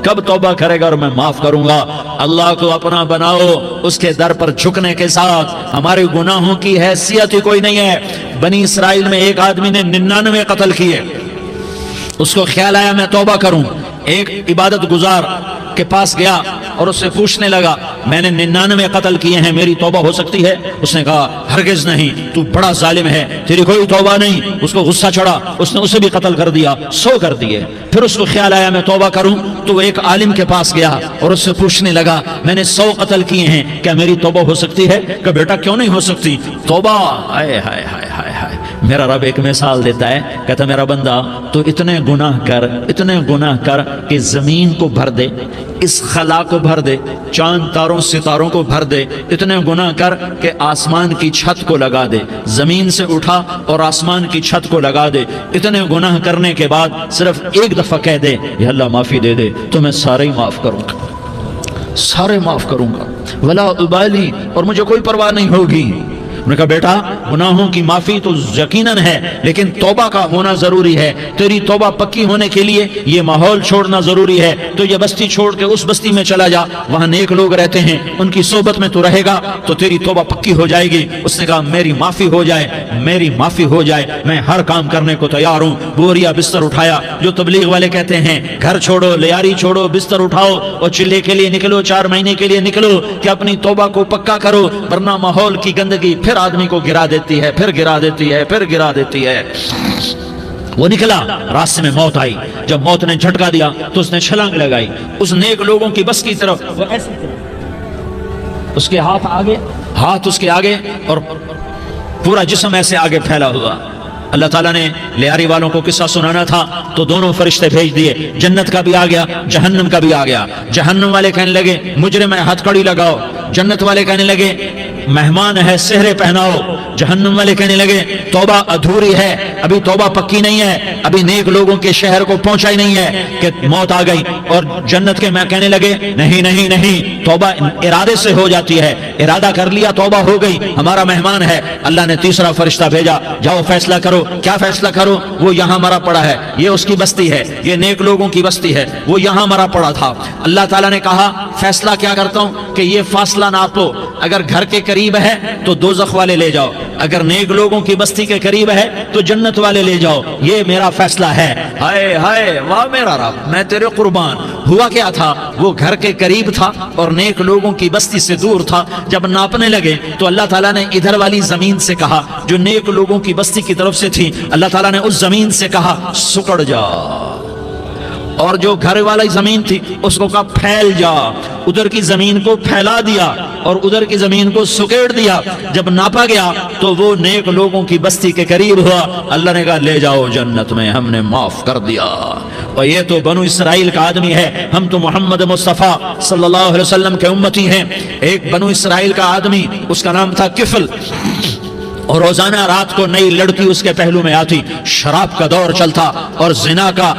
کب توبہ کرے گا اور میں معاف کروں گا۔ اللہ کو اپنا بناؤ، اس کے در پر جھکنے کے ساتھ۔ ہمارے گناہوں کی حیثیت ہی کوئی نہیں ہے۔ بنی اسرائیل میں ایک آدمی نے 99 قتل کیے، اس کو خیال آیا میں توبہ کروں، ایک عبادت گزار کے پاس گیا اور اس سے پوچھنے لگا میں نے 99 قتل کیے ہیں، میری توبہ ہو سکتی ہے؟ اس نے کہا ہرگز نہیں، تو بڑا ظالم ہے، تیری کوئی توبہ نہیں۔ اس کو غصہ چڑھا، اس نے اسے بھی قتل کر دیا، 100 کر دیے۔ پھر اس کو خیال آیا میں توبہ کروں، تو وہ ایک عالم کے پاس گیا اور اس سے پوچھنے لگا میں نے 100 قتل کیے ہیں، کیا میری توبہ ہو سکتی ہے؟ کہ بیٹا کیوں نہیں ہو سکتی توبہ؟ ہائے ہائے ہائے ہائے ہائے۔ میرا رب ایک مثال دیتا ہے، کہتا میرا بندہ تو اتنے گناہ کر کہ زمین کو بھر دے، اس خلا کو بھر دے، چاند تاروں ستاروں کو بھر دے، اتنے گناہ کر کہ آسمان کی چھت کو لگا دے، زمین سے اٹھا اور آسمان کی چھت کو لگا دے۔ اتنے گناہ کرنے کے بعد صرف ایک دفعہ کہہ دے یا اللہ معافی دے دے تو میں سارے ہی معاف کروں گا، سارے معاف کروں گا، ولا ابالی، اور مجھے کوئی پرواہ نہیں ہوگی۔ انہوں نے کہا بیٹا گناہوں کی معافی تو یقیناً ہے، لیکن توبہ کا ہونا ضروری ہے۔ تیری توبہ پکی ہونے کے لیے یہ ماحول چھوڑنا ضروری ہے۔ تو یہ بستی چھوڑ کے اس بستی میں چلا جا، وہاں نیک لوگ رہتے ہیں، ان کی صحبت میں تو رہے گا تو تیری توبہ پکی ہو جائے گی۔ اس نے کہا میری معافی ہو جائے، میری معافی ہو جائے، میں ہر کام کرنے کو تیار ہوں۔ بوریا بستر اٹھایا، جو تبلیغ والے کہتے ہیں گھر چھوڑو، لیاری چھوڑو، بستر اٹھاؤ اور چلے کے لیے نکلو، 4 مہینے کے لیے نکلو کہ اپنی توبہ کو پکا کرو، ورنہ ماحول کی گندگی پھر آدمی کو گرا دیتی ہے، پھر گرا دیتی ہے، پھر گرا دیتی ہے۔ وہ نکلا، راستے میں موت آئی، جب موت نے جھٹکا دیا تو اس نے چھلانگ لگائی اس نیک لوگوں کی بس کی طرف، وہ ایسے اس کے ہاتھ آگے، ہاتھ اس کے آگے اور پورا جسم ایسے آگے پھیلا ہوا۔ اللہ تعالیٰ نے لیاری والوں کو قصہ سنانا تھا تو دونوں فرشتے بھیج دیے، جنت کا بھی آ گیا، جہنم کا بھی آ گیا۔ جہنم والے کہنے لگے مجرم ہے ہتھ کڑی لگاؤ، جنت والے کہنے لگے مہمان ہے سہرے پہناؤ۔ جہنم والے کہنے لگے توبہ ادھوری ہے، ابھی توبہ پکی نہیں ہے، ابھی نیک لوگوں کے شہر کو پہنچا ہی نہیں ہے کہ موت آ گئی۔ اور جنت کے میں کہنے لگے نہیں نہیں نہیں، توبہ ارادے سے ہو جاتی ہے، ارادہ کر لیا توبہ ہو گئی، ہمارا مہمان ہے۔ اللہ نے تیسرا فرشتہ بھیجا، جاؤ فیصلہ کرو، کیا فیصلہ کرو؟ وہ یہاں مرا پڑا ہے، یہ اس کی بستی ہے، یہ نیک لوگوں کی بستی ہے، وہ یہاں مرا پڑا تھا۔ اللہ تعالیٰ نے کہا فیصلہ کیا کرتا ہوں کہ یہ فاصلہ ناپو، اگر گھر کے قریب ہے تو دوزخ والے لے جاؤ، اگر نیک لوگوں کی بستی کے قریب ہے تو جنت والے لے جاؤ، یہ میرا فیصلہ ہے۔ ہائے ہائے واہ میرا رب، میں تیرے قربان۔ ہوا کیا تھا؟ وہ گھر کے قریب تھا اور نیک لوگوں کی بستی سے دور تھا۔ جب ناپنے لگے تو اللہ تعالیٰ نے ادھر والی زمین سے کہا جو نیک لوگوں کی بستی کی طرف سے تھی، اللہ تعالیٰ نے اس زمین سے کہا سکڑ جا، اور جو گھر والی زمین تھی اس کو کہا پھیل جا، ادھر کی زمین کو پھیلا دیا اور ادھر کی زمین کو سکیڑ دیا۔ جب ناپا گیا تو وہ نیک لوگوں کی بستی کے قریب ہوا، اللہ نے کہا لے جاؤ جنت میں، ہم نے معاف کر دیا۔ اور یہ تو بنو اسرائیل کا آدمی ہے، ہم تو محمد مصطفیٰ صلی اللہ علیہ وسلم کے امتی ہیں۔ ایک بنو اسرائیل کا آدمی، اس کا نام تھا کفل، اور روزانہ رات کو نئی لڑکی اس کے پہلو میں آتی، شراب کا دور چلتا اور زنا کا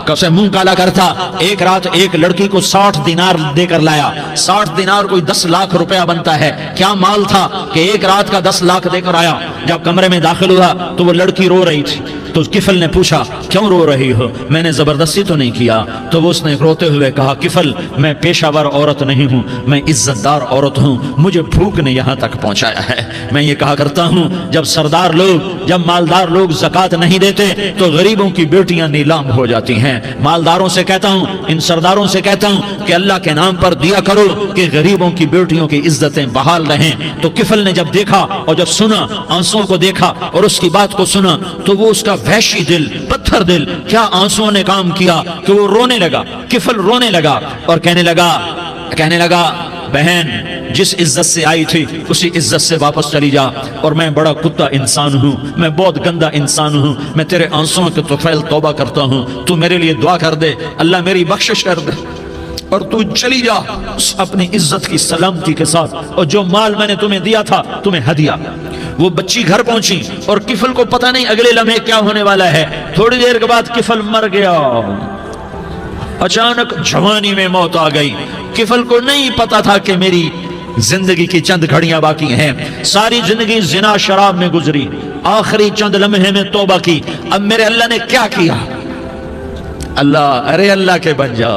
کسے منہ کالا کرتا۔ ایک رات ایک لڑکی کو 60 دینار دے کر لایا، 60 دینار کوئی 10 لاکھ روپیہ بنتا ہے۔ کیا مال تھا کہ ایک رات کا 10 لاکھ دے کر آیا۔ جب کمرے میں داخل ہوا تو وہ لڑکی رو رہی تھی، تو کفل نے پوچھا کیوں رو رہی ہو؟ میں نے زبردستی تو نہیں کیا۔ تو وہ اس نے روتے ہوئے کہا کفل میں پیشہ ور عورت نہیں ہوں، میں عزت دار عورت ہوں، مجھے بھوک نے یہاں تک پہنچایا ہے۔ میں یہ کہا کرتا ہوں جب سردار لوگ، جب مالدار لوگ زکوٰۃ نہیں دیتے تو غریبوں کی بیٹیاں نیلام ہو جاتی ہیں۔ مالداروں سے کہتا ہوں، ان سرداروں سے کہتا ہوں کہ اللہ کے نام پر دیا کرو کہ غریبوں کی بیٹیوں کی عزتیں بحال رہیں۔ تو کفل نے جب دیکھا اور جب سنا، آنسوؤں کو دیکھا اور اس کی بات کو سنا، تو وہ اس کا وحشی دل، پتھر دل، کیا آنسوؤں نے کام کیا کہ وہ رونے لگا۔ کفل رونے لگا اور کہنے لگا بہن جس عزت سے آئی تھی اسی عزت سے واپس چلی جا، اور میں بڑا کتا انسان ہوں، میں بہت گندا انسان ہوں، میں تیرے آنسوؤں کے طفیل توبہ کرتا ہوں، تو میرے لیے دعا کر دے، اللہ میری بخشش کر دے، اور تو چلی جا اپنی عزت کی سلامتی کے ساتھ، اور جو مال میں نے تمہیں دیا تھا تمہیں ہدیہ۔ وہ بچی گھر پہنچی اور کفل کو پتہ نہیں اگلے لمحے کیا ہونے والا ہے۔ تھوڑی دیر کے بعد کفل مر گیا، اچانک جوانی میں موت آ گئی۔ کفل کو نہیں پتا تھا کہ میری زندگی کی چند گھڑیاں باقی ہیں، ساری زندگی زنا شراب میں گزری، آخری چند لمحے میں توبہ کی۔ اب میرے اللہ نے کیا کیا؟ اللہ، ارے اللہ کے بن جا،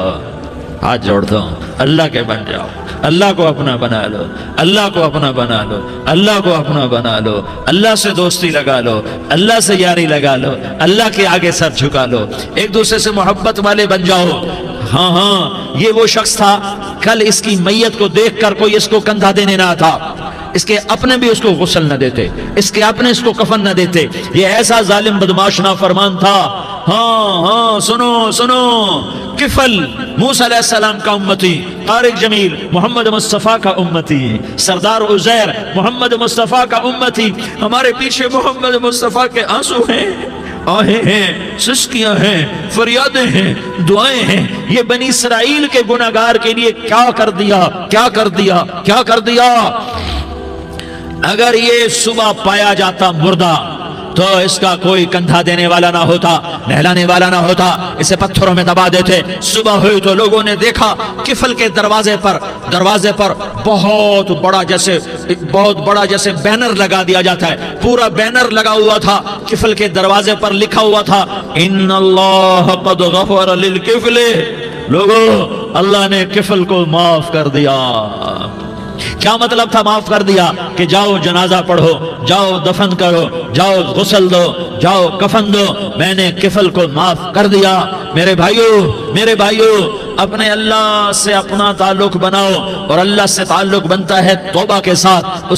ہاتھ جوڑتا ہوں، اللہ کے بن جاؤ، اللہ کو اپنا بنا لو، اللہ کو اپنا بنا لو، اللہ کو اپنا بنا لو، اللہ سے دوستی لگا لو، اللہ سے یاری لگا لو، اللہ کے آگے سر جھکا لو، ایک دوسرے سے محبت والے بن جاؤ۔ ہاں ہاں، یہ وہ شخص تھا، کل اس کی میت کو دیکھ کر کوئی اس کو کندھا دینے نہ تھا، اس کے اپنے بھی اس کو غسل نہ دیتے، اس کے اپنے اس کو کفن نہ دیتے، یہ ایسا ظالم بدماش نافرمان تھا۔ ہاں ہاں، سنو سنو، کفل موسیٰ علیہ السلام کا امتی، طارق جمیل محمد مصطفیٰ کا امتی، سردار عزیر محمد مصطفیٰ کا امتی، ہمارے پیچھے محمد مصطفیٰ کے آنسو ہیں، آہیں ہیں، سسکیاں ہیں، فریادیں ہیں، دعائیں ہیں۔ یہ بنی اسرائیل کے گناہگار کے لیے کیا کر دیا، کیا کر دیا، کیا کر دیا۔ اگر یہ صبح پایا جاتا مردہ تو اس کا کوئی کندھا دینے والا نہ ہوتا، نہلانے والا نہ ہوتا، اسے پتھروں میں دبا دیتے۔ صبح ہوئی تو لوگوں نے دیکھا کفل کے دروازے پر بہت بڑا جیسے بینر لگا دیا جاتا ہے، پورا بینر لگا ہوا تھا، کفل کے دروازے پر لکھا ہوا تھا ان اللہ قد غفر للکفل، لوگوں اللہ نے کفل کو معاف کر دیا۔ کیا مطلب تھا معاف کر دیا؟ کہ جاؤ جنازہ پڑھو، جاؤ دفن کرو، جاؤ غسل دو، جاؤ کفن دو، میں نے کفل کو معاف کر دیا۔ میرے بھائیو، اپنے اللہ سے اپنا تعلق بناؤ، اور اللہ سے تعلق بنتا ہے توبہ کے ساتھ،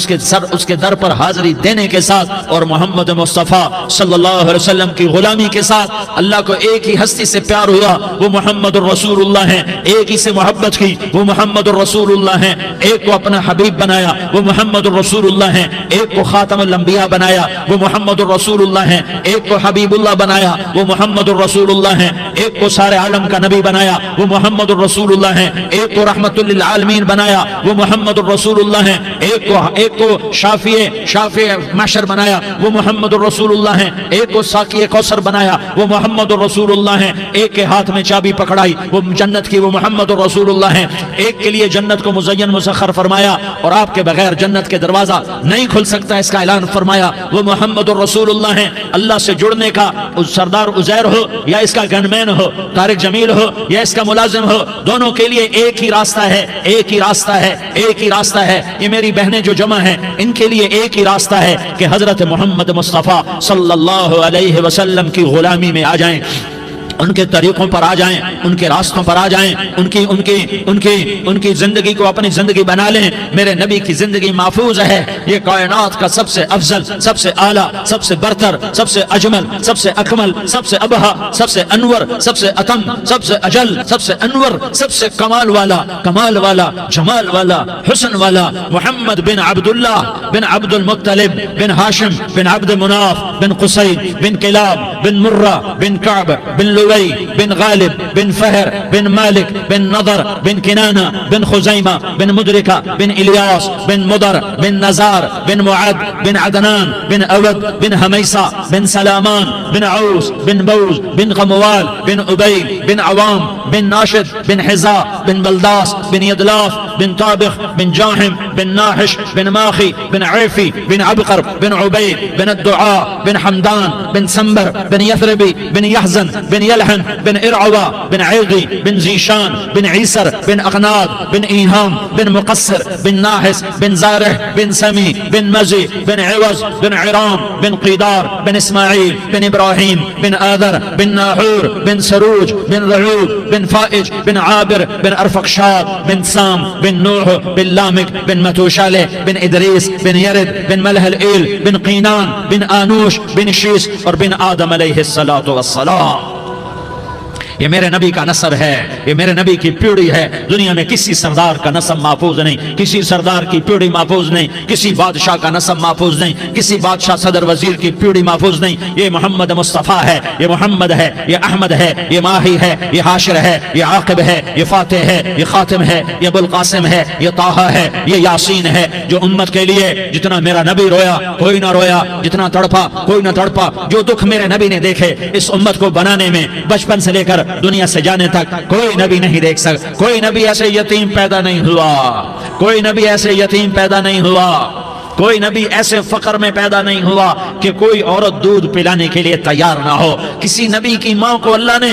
اس کے در پر حاضری دینے کے ساتھ، اور محمد مصطفیٰ صلی اللہ علیہ وسلم کی غلامی کے ساتھ۔ اللہ کو ایک ہی ہستی سے پیار ہوا، وہ محمد الرسول اللہ ہیں، ایک ہی سے محبت کی، وہ محمد الرسول اللہ ہیں، ایک کو اپنا حبیب بنایا، وہ محمد الرسول اللہ ہیں، ایک کو خاتم الانبیاء بنایا، وہ محمد الرسول اللہ ہیں، ایک کو حبیب اللہ بنایا، وہ محمد الرسول اللہ ہیں، ایک کو سارے عالم کا نبی بنایا، وہ محمد الرسول اللہ ہیں، ایک کو رحمت للعالمین بنایا، وہ محمد الرسول اللہ ہیں، ایک کو شافع محشر بنایا، وہ محمد الرسول اللہ ہیں، ایک کو ساقی کوثر بنایا، وہ محمد الرسول اللہ ہیں، ایک کے ہاتھ میں چابی پکڑائی وہ جنت کی، وہ محمد الرسول اللہ ہیں، ایک کے لیے جنت کو مزین مسخر فرمایا، اور آپ کے بغیر جنت کے دروازہ نہیں کھل سکتا اس کا اعلان فرمایا، وہ محمد الرسول اللہ ہیں۔ اللہ سے جڑنے کا سردار عزیر ہو یا اس کا گنمین ہو، طارق جمیل ہو یا اس کا ملازم ہو، دونوں کے لیے ایک ہی راستہ ہے، ایک ہی راستہ ہے، ایک ہی راستہ ہے۔ یہ میری بہنیں جو جمع ہیں ان کے لیے ایک ہی راستہ ہے کہ حضرت محمد مصطفیٰ صلی اللہ علیہ وسلم کی غلامی میں آ جائیں، ان کے طریقوں پر آ جائیں، ان کے راستوں پر آ جائیں، ان کی زندگی کو اپنی زندگی بنا لیں۔ میرے نبی کی زندگی محفوظ ہے، یہ کائنات کا سب سے افضل، سب سے اعلیٰ، سب سے برتر، سب سے اجمل، سب سے اکمل، سب سے ابہا، سب سے انور، سب سے اتم، سب سے اجل، سب سے انور، سب سے کمال والا، جمال والا، حسن والا، محمد بن عبداللہ بن عبد المطلب بن ہاشم بن عبد مناف بن قصی بن کلاب بن مرہ بن کعب بن بن غالب بن فہر بن مالک بن نضر بن کنانہ بن خزیمہ بن مدرکہ بن الیاس بن مدر بن نزار بن معد بن عدنان بن اود بن حمیسہ بن سلامان بن عوس بن بوز بن غموال بن عبید بن عوام بن ناشد بن حزا بن بلداس بن یدلاف بن طابخ بن جاحم بن ناحش بن ماخی بن عیفی بن عبقر بن عبید بن الدعاء بن حمدان بن سنبر بن یثربی بن یحزن بن یلحن بن ارعوى بن عیغی بن زیشان بن عیسر بن اغناد بن ایہام بن مقصر بن ناحس بن زارح بن سمی بن مزی بن عوض بن عرام بن قیدار بن اسماعیل بن ابراہیم بن آذر بن ناحور بن سروج بن رعود بن فائج بن عابر بن ارفقشاد بن سام بن نوح بن لامک بن متوشالہ بن ادریس بن یرد بن ملح الایل بن قینان بن آنوش بن شیس اور بن آدم علیہ السلام۔ یہ میرے نبی کا نسب ہے، یہ میرے نبی کی پیڑھی ہے۔ دنیا میں کسی سردار کا نسب محفوظ نہیں، کسی سردار کی پیڑھی محفوظ نہیں، کسی بادشاہ کا نسب محفوظ نہیں، کسی بادشاہ صدر وزیر کی پیڑھی محفوظ نہیں۔ یہ محمد مصطفیٰ ہے، یہ محمد ہے، یہ احمد ہے، یہ ماہی ہے، یہ حاشر ہے، یہ عاقب ہے، یہ فاتح ہے، یہ خاتم ہے، یہ ابو القاسم ہے، یہ طٰہٰ ہے، یہ یاسین ہے۔ جو امت کے لیے جتنا میرا نبی رویا کوئی نہ رویا، جتنا تڑپا کوئی نہ تڑپا، جو دکھ میرے نبی نے دیکھے اس امت کو بنانے میں، بچپن سے لے کر دنیا سے جانے تک کوئی نبی نہیں دیکھ سکتا۔ کوئی نبی ایسے یتیم پیدا نہیں ہوا، کوئی نبی ایسے یتیم پیدا نہیں ہوا۔ کوئی نبی ایسے فقر میں پیدا نہیں ہوا کہ کوئی عورت دودھ پلانے کے لیے تیار نہ ہو. کسی نبی کی ماں کو اللہ نے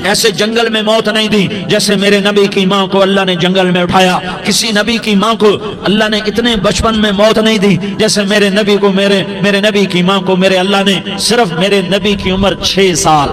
ایسے جنگل میں موت نہیں دی جیسے میرے نبی کی ماں کو اللہ نے جنگل میں اٹھایا. کسی نبی کی ماں کو اللہ نے اتنے بچپن میں موت نہیں دی جیسے میرے نبی کو میرے نبی کی ماں کو میرے اللہ نے صرف میرے نبی کی عمر 6 سال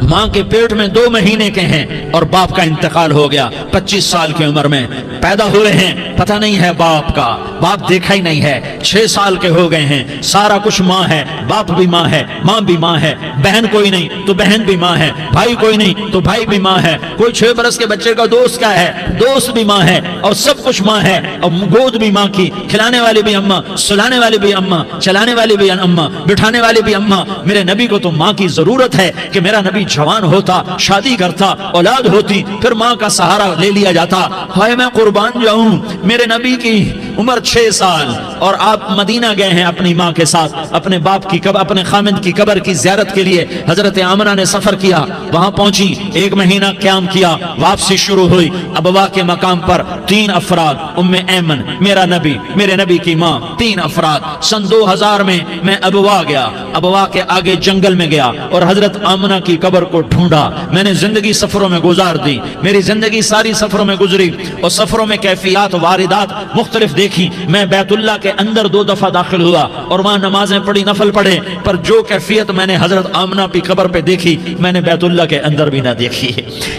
ماں کے پیٹ میں 2 مہینے کے ہیں اور باپ کا انتقال ہو گیا. 25 سال کی عمر میں پیدا ہوئے ہیں, پتہ نہیں ہے باپ کا, باپ دیکھا ہی نہیں ہے. 6 سال کے ہو گئے ہیں, سارا کچھ ماں ہے, باپ بھی ماں ہے, ماں بھی ماں ہے, بہن کوئی نہیں تو بہن بھی ماں ہے, بھائی کوئی نہیں تو بھائی بھی ماں ہے, کوئی 6 برس کے بچے کا دوست کیا ہے, دوست بھی ماں ہے, اور سب کچھ ماں ہے. اور گود بھی ماں کی, کھلانے والی بھی اماں, سلانے والی بھی اماں, چلانے والی بھی اماں, بٹھانے والی بھی اماں. میرے نبی کو تو ماں کی ضرورت ہے کہ میرا نبی جوان ہوتا, شادی کرتا, اولاد ہوتی, پھر ماں کا سہارا لے لیا جاتا. ہائے میں قربان جاؤں, میرے نبی کی عمر 6 سال اور آپ مدینہ گئے ہیں اپنی ماں کے ساتھ, اپنے باپ کی قبر, اپنے خامد کی قبر کی زیارت کے لیے. حضرت آمنہ نے سفر کیا, وہاں پہنچی, 1 مہینہ قیام کیا, واپسی شروع ہوئی. ابوا کے مقام پر 3 افراد, ام ایمن, میرا نبی, میرے نبی کی ماں, 3 افراد. سن 2000 میں ابوا گیا, ابوا کے آگے جنگل میں گیا اور حضرت آمنہ کی قبر کو ڈھونڈا. میں نے زندگی سفروں میں گزار دی, میری زندگی ساری سفروں میں گزری اور سفروں میں کیفیات واردات مختلف دیکھی. میں بیت اللہ کے اندر 2 دفعہ داخل ہوا اور وہاں نمازیں پڑھی, نفل پڑھے, پر جو کیفیت میں نے حضرت آمنہ کی قبر پہ دیکھی میں نے بیت اللہ کے اندر بھی نہ دیکھی.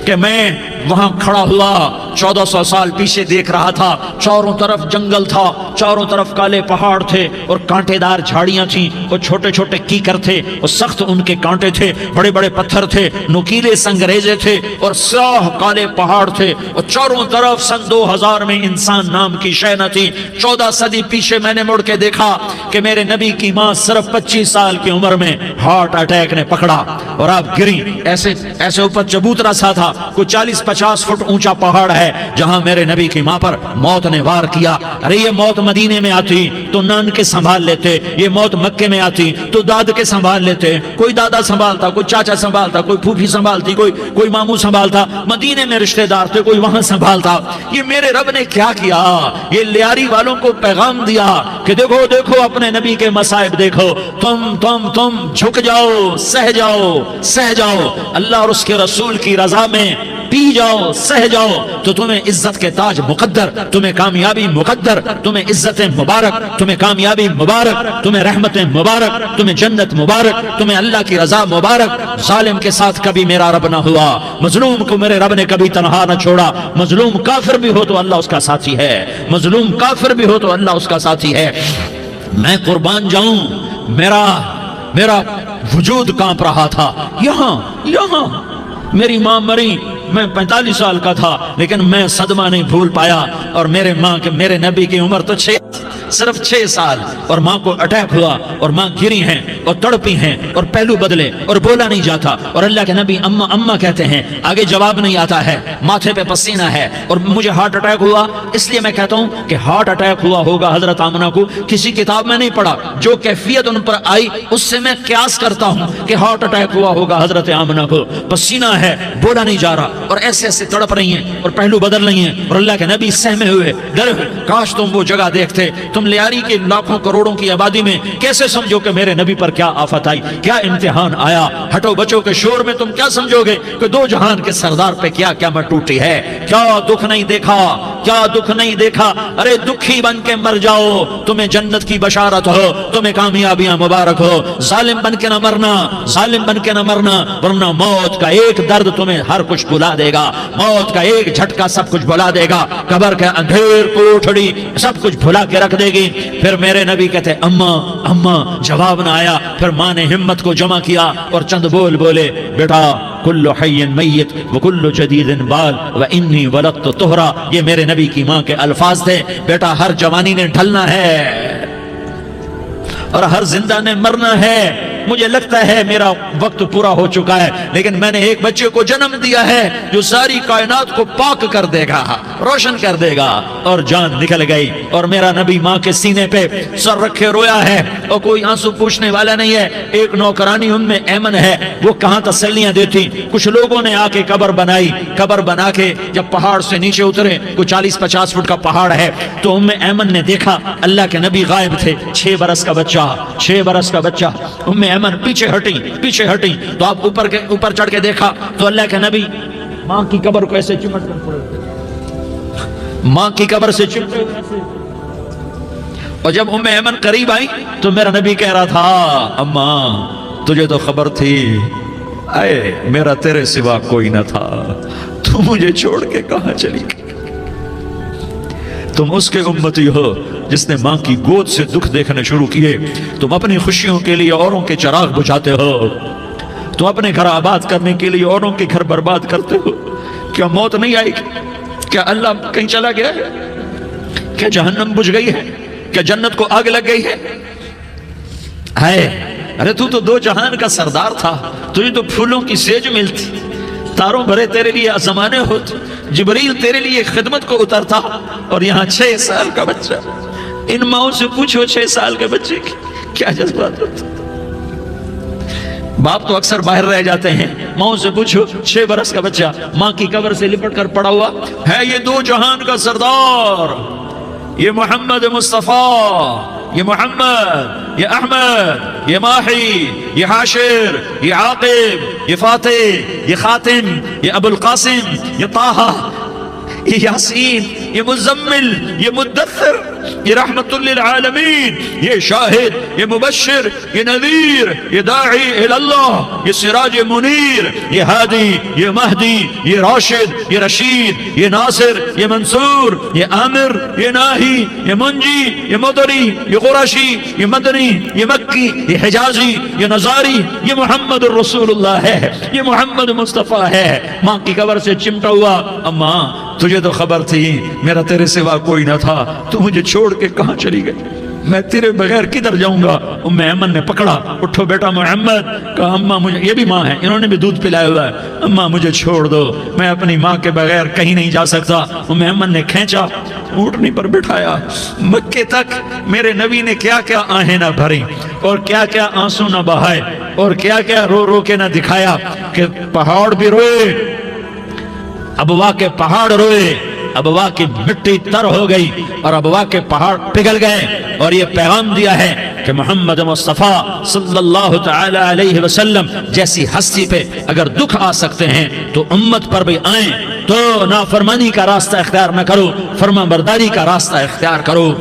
کہ میں وہاں کھڑا ہوا 1400 سال پیچھے دیکھ رہا تھا, چاروں طرف جنگل تھا, چاروں طرف کالے پہاڑ تھے اور کانٹے دار جھاڑیاں تھیں اور چھوٹے چھوٹے کیکر تھے اور سخت ان کے کانٹے تھے, بڑے بڑے پتھر تھے, نوکیلے سنگریزے تھے اور سیاہ کالے پہاڑ تھے اور چاروں طرف. سن 2000 میں انسان نام کی شے نہ تھی. 14 صدی پیچھے میں نے مڑ کے دیکھا کہ میرے نبی کی ماں صرف 25 سال کی عمر میں ہارٹ اٹیک نے پکڑا اور آپ گری. ایسے اوپر چبوترا سا تھا, کوئی 40-50 فٹ اونچا پہاڑ ہے جہاں میرے نبی کی ماں پر موت نے وار کیا. ارے یہ موت مدینے میں آتی تو نان کے سنبھال لیتے, یہ موت مکے میں آتی تو داد کے سنبھال لیتے. کوئی دادا سنبھالتا, کوئی چاچا سنبھالتا, کوئی پھوپھی سنبھالتی, کوئی ماموں سنبھالتا. مدینے میں رشتہ دار تھے, کوئی وہاں سنبھالتا. یہ میرے رب نے کیا کیا, یہ لیاری والوں کو پیغام دیا کہ دیکھو دیکھو اپنے نبی کے مصائب دیکھو, تم جھک جاؤ, سہ جاؤ, اللہ اور اس کے رسول کی رضا میں پی جاؤ, سہ جاؤ تو تمہیں عزت کے تاج مقدر, تمہیں کامیابی مقدر, تمہیں عزت مبارک, تمہیں کامیابی مبارک, تمہیں رحمت مبارک, تمہیں جنت مبارک, تمہیں اللہ کی رضا مبارک. ظالم کے ساتھ کبھی میرا رب نہ ہوا, مظلوم کو میرے رب نے کبھی تنہا نہ چھوڑا. مظلوم کافر بھی ہو تو اللہ اس کا ساتھی ہے, مظلوم کافر بھی ہو تو اللہ اس کا ساتھی ہے. میں قربان جاؤں, میرا وجود کانپ رہا تھا. یہاں میری ماں مری, میں 45 سال کا تھا لیکن میں صدمہ نہیں بھول پایا. اور میرے نبی کی عمر تو صرف 6 سال اور ماں کو اٹیک ہوا اور ماں گری ہیں اور تڑپی ہیں اور پہلو بدلے اور بولا نہیں جاتا. اور اللہ کے نبی اماں کہتے ہیں, آگے جواب نہیں آتا ہے, ماتھے پہ پسینہ ہے. اور مجھے ہارٹ اٹیک ہوا, اس لیے میں کہتا ہوں کہ ہارٹ اٹیک ہوا ہوگا حضرت آمنہ کو, کسی کتاب میں نہیں پڑھا. جو کیفیت ان پر آئی اس سے میں قیاس کرتا ہوں کہ ہارٹ اٹیک ہوا ہوگا حضرت آمنہ کو. پسینہ ہے, بولا نہیں جا رہا اور ایسے تڑپ رہی ہیں اور پہلو بدل رہی ہیں. اور اللہ کے نبی سہمے ہوئے, ڈرے ہوئے, کاش تم وہ جگہ دیکھتے. تم لیاری کے لاکھوں کروڑوں کی آبادی میں کیسے سمجھو کہ میرے نبی پر کیا آفت آئی, کیا امتحان آیا. ہٹو بچوں کے شور میں تم کیا سمجھو گے کہ 2 جہان کے سردار پہ کیا قیامت ٹوٹی ہے. کیا دکھ نہیں دیکھا, ارے دکھی بن کے مر جاؤ, تمہیں جنت کی بشارت ہو, تمہیں کامیابیاں مبارک ہو. ظالم بن کے نہ مرنا, ورنہ موت کا ایک درد تمہیں ہر کچھ بھلا دے گا, موت کا ایک جھٹکا سب کچھ بھلا دے گا, قبر کے اندھیر کوٹھڑی سب کچھ بھلا کے رکھ دے گی. پھر میرے نبی کہتے اماں, جواب نہ آیا. پھر ماں نے ہمت کو جمع کیا اور چند بولے, بیٹا کل حی میت وکل جدید بال وانی ولدت طہرا. یہ میرے نبی کی ماں کے الفاظ تھے. بیٹا ہر جوانی نے ڈھلنا ہے اور ہر زندہ نے مرنا ہے. مجھے لگتا ہے میرا وقت پورا ہو چکا ہے، لیکن میں نے ایک بچے کو جنم دیا ہے جو ساری کائنات کو پاک کر دے گا، روشن کر دے گا۔ اور جان نکل گئی، اور میرا نبی ماں کے سینے پہ سر رکھے رویا ہے، اور کوئی آنسو پوچھنے والا نہیں ہے۔ ایک نوکرانی ام ایمن ہے، وہ کہاں تسلیاں دیتی۔ کچھ لوگوں نے آ کے قبر بنائی، قبر بنا کے جب پہاڑ سے نیچے اترے، کوئی 40-50 فٹ کا پہاڑ ہے، تو ام ایمن نے دیکھا اللہ کے نبی غائب تھے، 6 برس کا بچہ، 6 برس کا بچہ۔ ام ایمن پیچھے ہٹی تو آپ اوپر چڑھ کے دیکھا تو اللہ کے نبی ماں کی قبر کو ایسے چمٹ کر پڑے، ماں کی قبر سے چمٹے ہوئے۔ اور جب ام ایمن قریب آئی تو میرا نبی کہہ رہا تھا اماں تجھے تو خبر تھی، اے میرا تیرے سوا کوئی نہ تھا، تو مجھے چھوڑ کے کہاں چلی گئی؟ تم اس کے امتی ہو جس نے ماں کی گود سے دکھ دیکھنے شروع کیے، تم اپنی خوشیوں کے لیے اوروں کے چراغ بجھاتے ہو، تم اپنے گھر آباد کرنے کے لیے اوروں کے گھر برباد کرتے ہو۔ کیا موت نہیں آئے گی؟ کیا اللہ کہیں چلا گیا ہے؟ کیا جہنم بجھ گئی ہے؟ کیا جنت کو آگ لگ گئی ہے؟ ارے تو 2 جہان کا سردار تھا، تجھے تو پھولوں کی سیج ملتی، تاروں بھرے تیرے لیے آسمانے ہوتے، جبریل تیرے لیے خدمت کو اترتا، اور یہاں 6 سال کا بچہ۔ ان ماؤں سے پوچھو 6 سال کے بچے کی کیا جذبات ہوتے۔ باپ تو اکثر باہر رہ جاتے ہیں، ماؤں سے پوچھو 6 برس کا بچہ ماں کی قبر سے لپٹ کر پڑا ہوا ہے۔ یہ 2 جہان کا سردار، یہ محمد مصطفیٰ، یہ محمد، یہ احمد، یہ ماہی، یہ حاشر، یہ عاقب، یہ فاتح، یہ خاتم، یہ ابو القاسم، یہ طٰہٰ، یہ یاسین، یہ مزمل، یہ مدثر، یہ رحمت للعالمین، یہ شاہد، یہ مبشر، یہ نذیر، یہ داعی اللہ، یہ سراج منیر، یہ ہادی، یہ مہدی، یہ راشد، یہ رشید، یہ ناصر، یہ منصور، یہ عامر، یہ ناہی، یہ منجی، یہ مدری، یہ قرشی، یہ مدنی، یہ مکی، یہ حجازی، یہ نظاری، یہ محمد الرسول اللہ ہے، یہ محمد مصطفیٰ ہے۔ ماں کی قبر سے چمٹا ہوا، اماں تجھے تو خبر تھی میرا تیرے سوا کوئی نہ تھا، تو مجھے چھوڑ کے کہاں چلی گئی؟ میں تیرے بغیر کدھر جاؤں گا؟ ام ایمن نے پکڑا، اٹھو بیٹا محمد، کہا اماں مجھے، یہ بھی ماں ہے، انہوں نے بھی دودھ پلایا ہوا ہے، اماں مجھے چھوڑ دو، میں اپنی ماں کے بغیر کہیں نہیں جا سکتا۔ ام ایمن نے کھینچا، اونٹنی پر بٹھایا، مکے تک میرے نبی نے کیا کیا آہیں نہ بھری، اور کیا کیا آنسو نہ بہائے، اور کیا کیا رو رو کے نہ دکھایا کہ پہاڑ بھی روئے، ابوا کے پہاڑ روئے، ابوا کی مٹی تر ہو گئی اور ابوا کے پہاڑ پگھل گئے، اور یہ پیغام دیا ہے کہ محمد مصطفیٰ صلی اللہ تعالی علیہ وسلم جیسی ہستی پہ اگر دکھ آ سکتے ہیں تو امت پر بھی آئیں، تو نافرمانی کا راستہ اختیار نہ کرو، فرما برداری کا راستہ اختیار کرو۔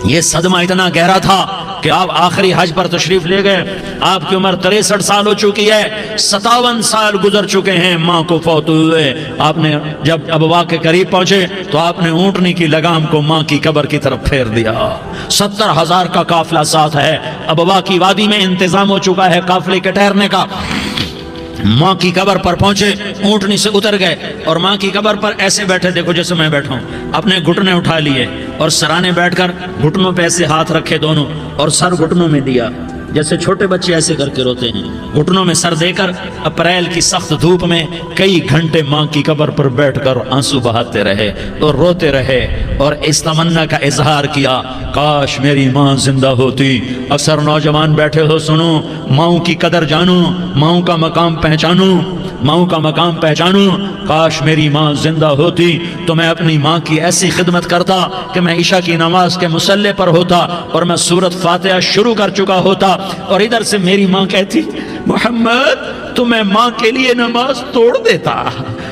یہ صدمہ اتنا گہرا تھا کہ آپ آخری حج پر تشریف لے گئے، آپ کی عمر 63 سال ہو چکی ہے، 57 سال گزر چکے ہیں ماں کو فوت ہوئے۔ آپ نے جب ابوا کے قریب پہنچے تو آپ نے اونٹنی کی لگام کو ماں کی قبر کی طرف پھیر دیا۔ 70,000 کا قافلہ ساتھ ہے، ابوا کی وادی میں انتظام ہو چکا ہے قافلے کے ٹھہرنے کا۔ ماں کی قبر پر پہنچے، اونٹنی سے اتر گئے اور ماں کی قبر پر ایسے بیٹھے، دیکھو جیسے میں بیٹھا ہوں، اپنے گھٹنے اٹھا لیے اور سرانے بیٹھ کر گھٹنوں پہ ایسے ہاتھ رکھے دونوں، اور سر گھٹنوں میں دیا، جیسے چھوٹے بچے ایسے کر کے روتے ہیں، گھٹنوں میں سر دے کر اپریل کی سخت دھوپ میں کئی گھنٹے ماں کی قبر پر بیٹھ کر آنسو بہاتے رہے اور روتے رہے، اور اس تمنا کا اظہار کیا کاش میری ماں زندہ ہوتی۔ اکثر نوجوان بیٹھے ہو، سنو، ماؤں کی قدر جانو، ماؤں کا مقام پہچانو، ماؤں کا مقام پہچانو۔ کاش میری ماں زندہ ہوتی تو میں اپنی ماں کی ایسی خدمت کرتا کہ میں عشاء کی نماز کے مصلی پر ہوتا اور میں سورۃ فاتحہ شروع کر چکا ہوتا، اور ادھر سے میری ماں کہتی محمد تو میں ماں کے لیے نماز توڑ دیتا،